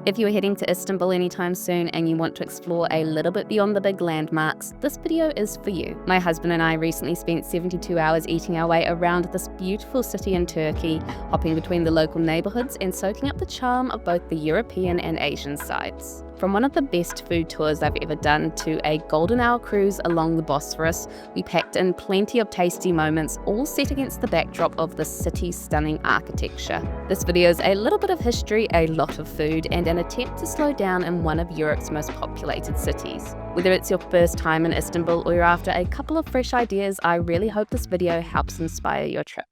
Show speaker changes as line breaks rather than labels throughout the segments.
If you are heading to Istanbul anytime soon and you want to explore a little bit beyond the big landmarks, this video is for you. My husband and I recently spent 72 hours eating our way around this beautiful city in Turkey, hopping between the local neighbourhoods and soaking up the charm of both the European and Asian sides. From one of the best food tours I've ever done to a golden hour cruise along the Bosphorus, we packed in plenty of tasty moments, all set against the backdrop of the city's stunning architecture. This video is a little bit of history, a lot of food, and an attempt to slow down in one of Europe's most populated cities. Whether it's your first time in Istanbul or you're after a couple of fresh ideas, I really hope this video helps inspire your trip.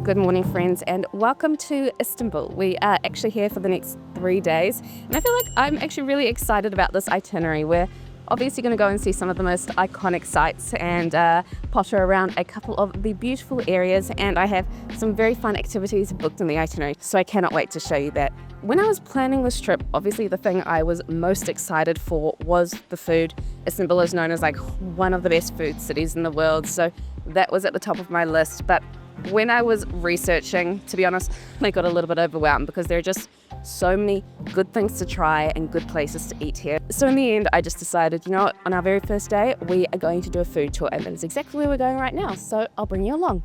Good morning, friends, and welcome to Istanbul. We are actually here for the next 3 days, and I feel like I'm actually really excited about this itinerary. We're obviously going to go and see some of the most iconic sites and potter around a couple of the beautiful areas, and I have some very fun activities booked in the itinerary, so I cannot wait to show you that. When I was planning this trip, obviously the thing I was most excited for was the food. Istanbul is known as like one of the best food cities in the world, so that was at the top of my list. But when I was researching, to be honest, I got a little bit overwhelmed because there are just so many good things to try and good places to eat here. So in the end, I just decided, you know what, on our very first day, we are going to do a food tour, and that is exactly where we're going right now, so I'll bring you along.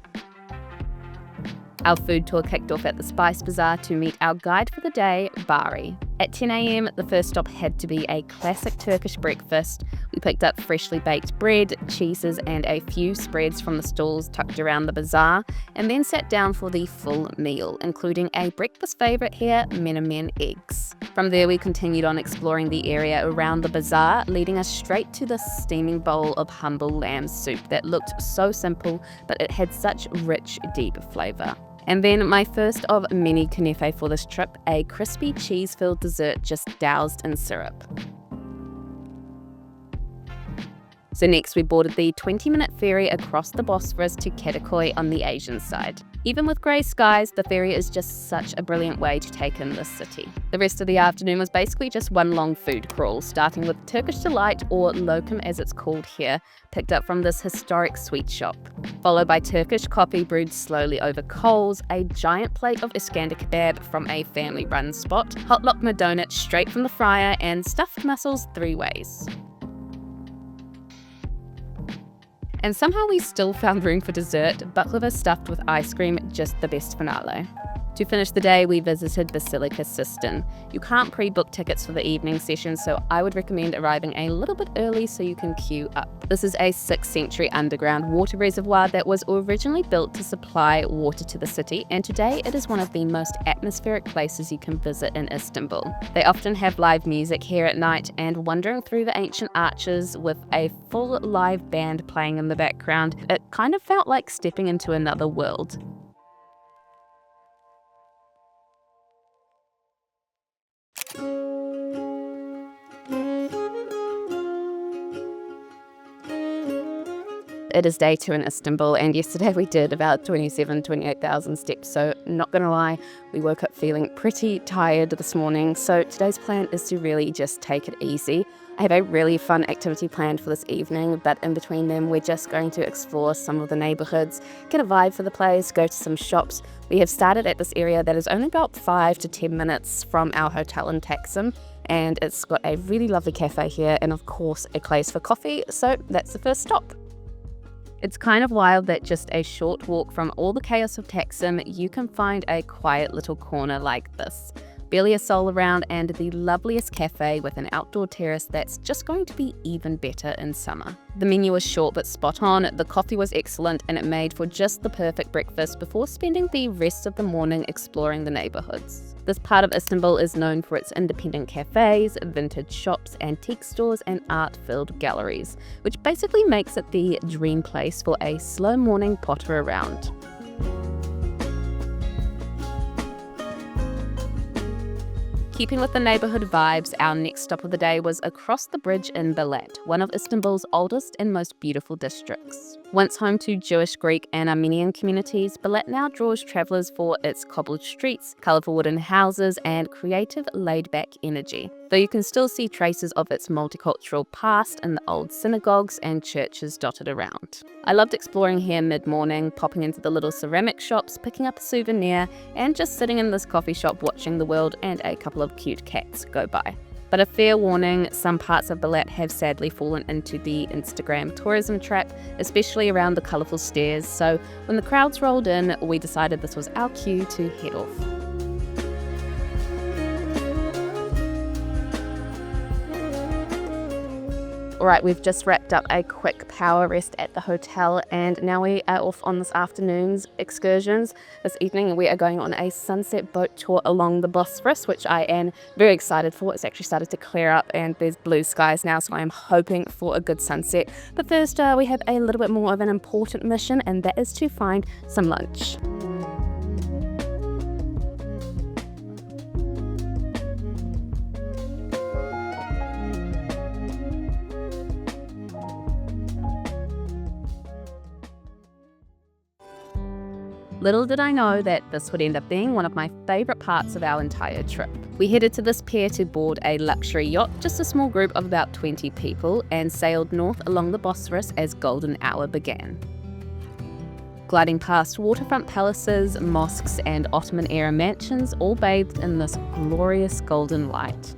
Our food tour kicked off at the Spice Bazaar to meet our guide for the day, Bari. At 10 a.m, the first stop had to be a classic Turkish breakfast. We picked up freshly baked bread, cheeses, and a few spreads from the stalls tucked around the bazaar, and then sat down for the full meal, including a breakfast favourite here, menemen eggs. From there, we continued on exploring the area around the bazaar, leading us straight to the steaming bowl of humble lamb soup that looked so simple, but it had such rich, deep flavour. And then my first of many kunefe for this trip, a crispy cheese-filled dessert just doused in syrup. So next we boarded the 20-minute ferry across the Bosphorus to Kadıköy on the Asian side. Even with grey skies, the ferry is just such a brilliant way to take in this city. The rest of the afternoon was basically just one long food crawl, starting with Turkish Delight, or lokum as it's called here, picked up from this historic sweet shop. Followed by Turkish coffee brewed slowly over coals, a giant plate of Iskender kebab from a family-run spot, hot lokma donut straight from the fryer, and stuffed mussels 3 ways. And somehow we still found room for dessert, baklava stuffed with ice cream, just the best finale. To finish the day, we visited Basilica Cistern. You can't pre-book tickets for the evening session, so I would recommend arriving a little bit early so you can queue up. This is a 6th century underground water reservoir that was originally built to supply water to the city, and today it is one of the most atmospheric places you can visit in Istanbul. They often have live music here at night, and wandering through the ancient arches with a full live band playing in the background, it kind of felt like stepping into another world. It is day 2 in Istanbul, and yesterday we did about 28,000 steps, so not gonna lie, we woke up feeling pretty tired this morning, so today's plan is to really just take it easy. I have a really fun activity planned for this evening, but in between them we're just going to explore some of the neighbourhoods, get a vibe for the place, go to some shops. We have started at this area that is only about 5 to 10 minutes from our hotel in Taksim, and it's got a really lovely cafe here and of course a place for coffee, so that's the first stop. It's kind of wild that just a short walk from all the chaos of Taksim, you can find a quiet little corner like this. Barely a soul around, and the loveliest cafe with an outdoor terrace that's just going to be even better in summer. The menu was short but spot on, the coffee was excellent, and it made for just the perfect breakfast before spending the rest of the morning exploring the neighbourhoods. This part of Istanbul is known for its independent cafes, vintage shops, antique stores, and art-filled galleries, which basically makes it the dream place for a slow morning potter around. Keeping with the neighbourhood vibes, our next stop of the day was across the bridge in Balat, one of Istanbul's oldest and most beautiful districts. Once home to Jewish, Greek and Armenian communities, Balat now draws travellers for its cobbled streets, colourful wooden houses and creative laid-back energy, though you can still see traces of its multicultural past in the old synagogues and churches dotted around. I loved exploring here mid-morning, popping into the little ceramic shops, picking up a souvenir and just sitting in this coffee shop watching the world and a couple of cute cats go by. But a fair warning, some parts of Balat have sadly fallen into the Instagram tourism trap, especially around the colourful stairs, so when the crowds rolled in, we decided this was our cue to head off. Alright, we've just wrapped up a quick power rest at the hotel and now we are off on this afternoon's excursions. This evening we are going on a sunset boat tour along the Bosphorus, which I am very excited for. It's actually started to clear up and there's blue skies now, so I'm hoping for a good sunset. But first we have a little bit more of an important mission, and that is to find some lunch. Little did I know that this would end up being one of my favourite parts of our entire trip. We headed to this pier to board a luxury yacht, just a small group of about 20 people, and sailed north along the Bosphorus as golden hour began. Gliding past waterfront palaces, mosques and Ottoman-era mansions, all bathed in this glorious golden light.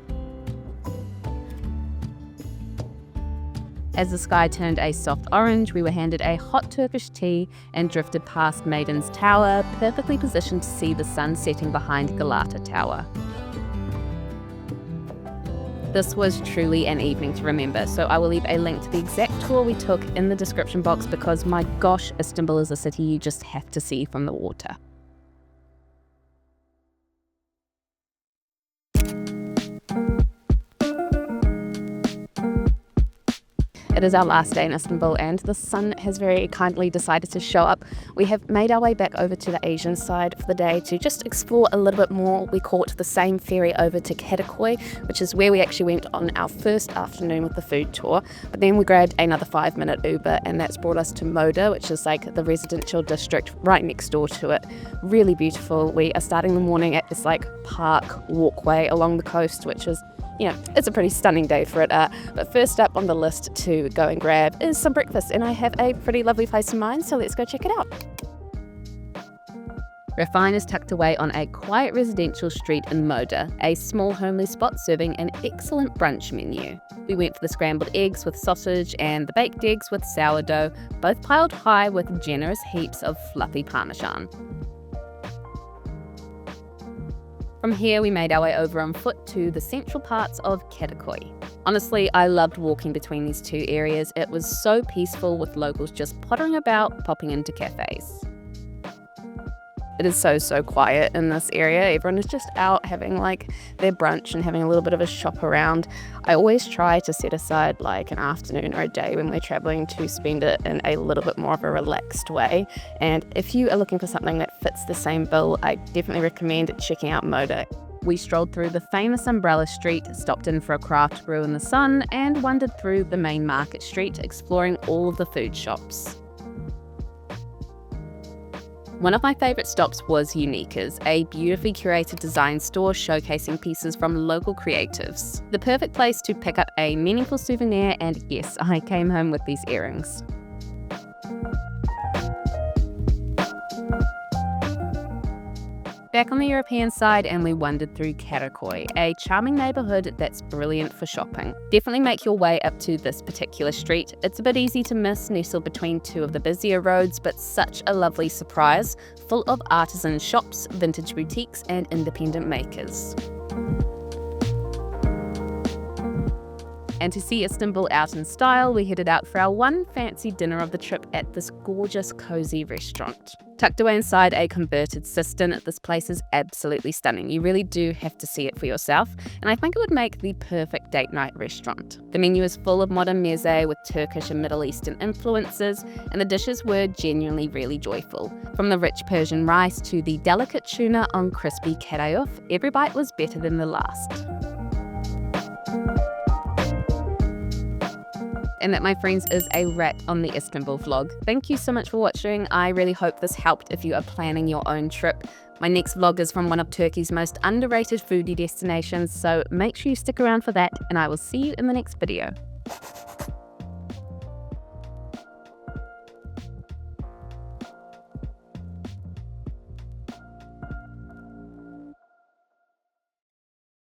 As the sky turned a soft orange, we were handed a hot Turkish tea and drifted past Maiden's Tower, perfectly positioned to see the sun setting behind Galata Tower. This was truly an evening to remember, so I will leave a link to the exact tour we took in the description box because my gosh, Istanbul is a city you just have to see from the water. It is our last day in Istanbul and the sun has very kindly decided to show up. We have made our way back over to the Asian side for the day to just explore a little bit more. We caught the same ferry over to Kadıköy, which is where we actually went on our first afternoon with the food tour. But then we grabbed another 5-minute Uber and that's brought us to Moda, which is like the residential district right next door to it. Really beautiful. We are starting the morning at this like park walkway along the coast, which is, you know, it's a pretty stunning day for it. But first up on the list to go and grab is some breakfast, and I have a pretty lovely place in mind, so let's go check it out. Refine is tucked away on a quiet residential street in Moda, a small homely spot serving an excellent brunch menu. We went for the scrambled eggs with sausage and the baked eggs with sourdough, both piled high with generous heaps of fluffy parmesan. From here, we made our way over on foot to the central parts of Kadıköy. Honestly, I loved walking between these two areas. It was so peaceful with locals just pottering about, popping into cafes. It is so quiet in this area. Everyone is just out having like their brunch and having a little bit of a shop around. I always try to set aside like an afternoon or a day when we're traveling to spend it in a little bit more of a relaxed way. And if you are looking for something that fits the same bill, I definitely recommend checking out Moda. We strolled through the famous Umbrella Street, stopped in for a craft brew in the sun, and wandered through the main market street, exploring all of the food shops. One of my favourite stops was Unique's, a beautifully curated design store showcasing pieces from local creatives. The perfect place to pick up a meaningful souvenir, and yes, I came home with these earrings. Back on the European side and we wandered through Kadıköy, a charming neighbourhood that's brilliant for shopping. Definitely make your way up to this particular street. It's a bit easy to miss, nestled between two of the busier roads, but such a lovely surprise, full of artisan shops, vintage boutiques and independent makers. And to see Istanbul out in style, we headed out for our one fancy dinner of the trip at this gorgeous, cozy restaurant. Tucked away inside a converted cistern, this place is absolutely stunning. You really do have to see it for yourself, and I think it would make the perfect date night restaurant. The menu is full of modern meze with Turkish and Middle Eastern influences, and the dishes were genuinely really joyful. From the rich Persian rice to the delicate tuna on crispy kadayıf, every bite was better than the last. And that, my friends, is a wrap on the Istanbul vlog. Thank you so much for watching. I really hope this helped if you are planning your own trip. My next vlog is from one of Turkey's most underrated foodie destinations, so make sure you stick around for that, and I will see you in the next video.